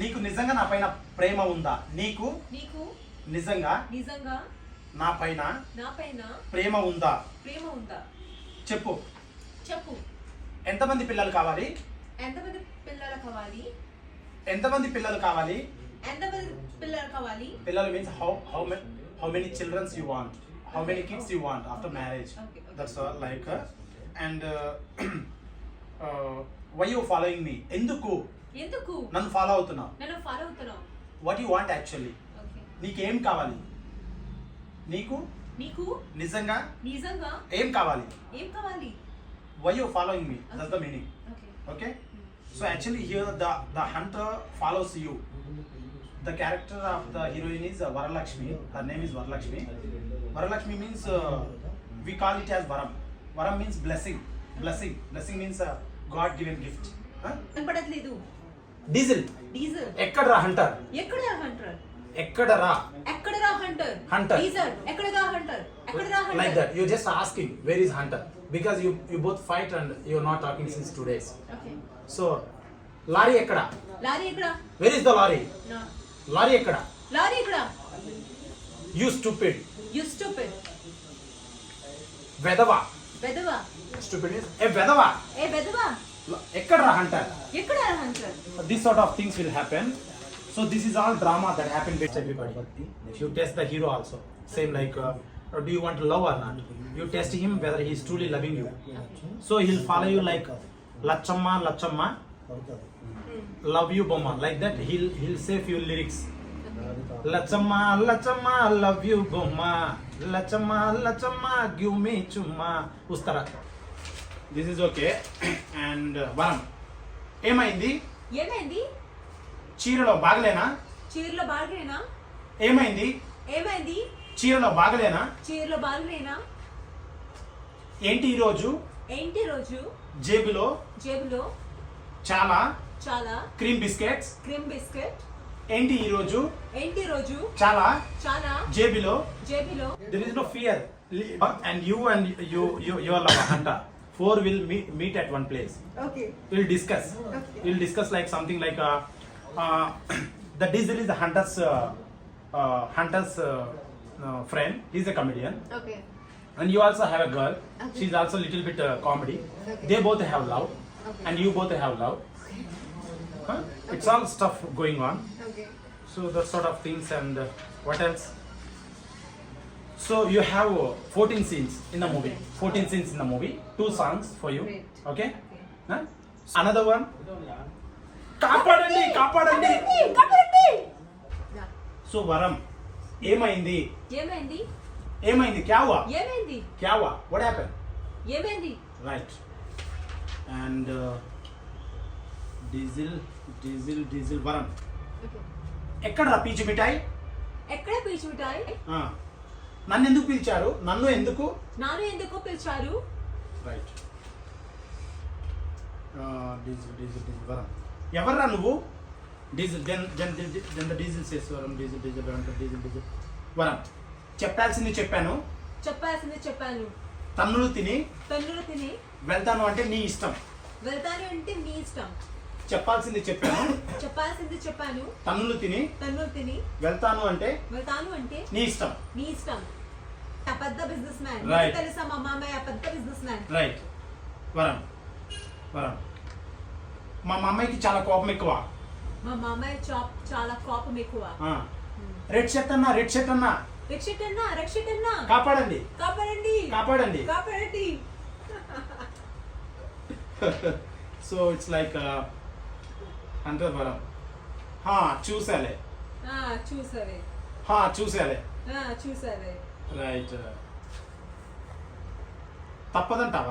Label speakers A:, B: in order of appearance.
A: నీకు నిజంగా నా పైన ప్రేమ ఉందా? నీకు నిజంగా నా పైన ప్రేమ ఉందా? చెప్పు. ఎంతమంది పిల్లలు కావాలి? పిల్లలు means how many children you want, how many kids you want after marriage.
B: Okay.
A: That's all like and why you following me? ఎందుకు నన్ను ఫాలో అవుతున్నావు? what you want actually? నీకేం కావాలి? నీకు నిజంగా ఏం కావాలి? why you following me? That's the meaning. Okay. So actually here the hunter follows you. The character of the heroine is Varalakshmi. Her name is Varalakshmi. Varalakshmi means we call it as Varam. Varam means blessing. Blessing means God given gift. Diesel. Ekkada hunter. Ekkada hunter. Like that. You just asking where is hunter because you both fight and you are not talking since 2 days.
B: Okay.
A: So lorry ekkada? Where is the lorry?
B: No.
A: Lorry ekkada? You stupid. Vedava. Stupid means vedava. Ekkada hunter. This sort of things will happen. So this is all drama that happened with everybody. You test the hero also. Same like do you want to love or not? You test him whether he is truly loving you. So he'll follow you like Lachamma, love you Bomma. Like that he'll say few lyrics. Lachamma, love you Bomma. Lachamma, give me chumma. Ustara. This is okay. And Varam. ఏమైంది? చీరలో బాగలేనా? ఏమైంది? చీరలో బాగలేనా? ఏంటి ఈ రోజు? జేబులో చాలా cream biscuits. ఏంటి ఈ రోజు? చాలా జేబులో. There is no fear. And you are like a hunter. 4 will meet at one place.
B: Okay.
A: We'll discuss like something like the Diesel is the hunter's friend. He's a comedian.
B: Okay.
A: And you also have a girl.
B: Okay.
A: She's also a little bit comedy.
B: Okay.
A: They both have love.
B: Okay.
A: And you both have love. It's all stuff going on.
B: Okay.
A: So that sort of things. And what else? So you have 14 scenes in the movie. 14 scenes in the movie. 2 songs for you.
B: Great.
A: Okay? Another one. కాపాడండి.
B: Yeah.
A: So Varam, ఏమైంది? क्या हुआ? What happened? Right. And Diesel Varam.
B: Okay.
A: ఎక్కడ పీచు మిఠాయి? నన్ను ఎందుకు పిలిచారు? నన్ను ఎందుకు
B: పిలిచారు?
A: రైట్. డీజిల్ వరం. ఎవర్రా నువ్వు? Diesel then the diesel says వరం. డీజిల్ వరం. చెప్పాల్సింది చెప్పాను. తన్నులు తిని వెళ్తాను అంటే నీ ఇష్టం. చెప్పాల్సింది చెప్పాను. తన్నులు తిని వెళ్తాను అంటే నీ ఇష్టం.
B: పెద్ద బిజినెస్ మ్యాన్.
A: Right.
B: తెలుసా మా మామయ్య పెద్ద బిజినెస్ మ్యాన్.
A: రైట్. వరం. మా మామయ్యకి చాలా కోపం ఎక్కువ.
B: మా మామయ్య చాలా కోపం ఎక్కువ.
A: రెడ్ షర్ట్ అన్నా.
B: రక్షితన్నా
A: కాపాడండి. సో ఇట్స్ లైక్ హంటర్ వరం. చూసాలే. రైట్. తప్పదంటావా?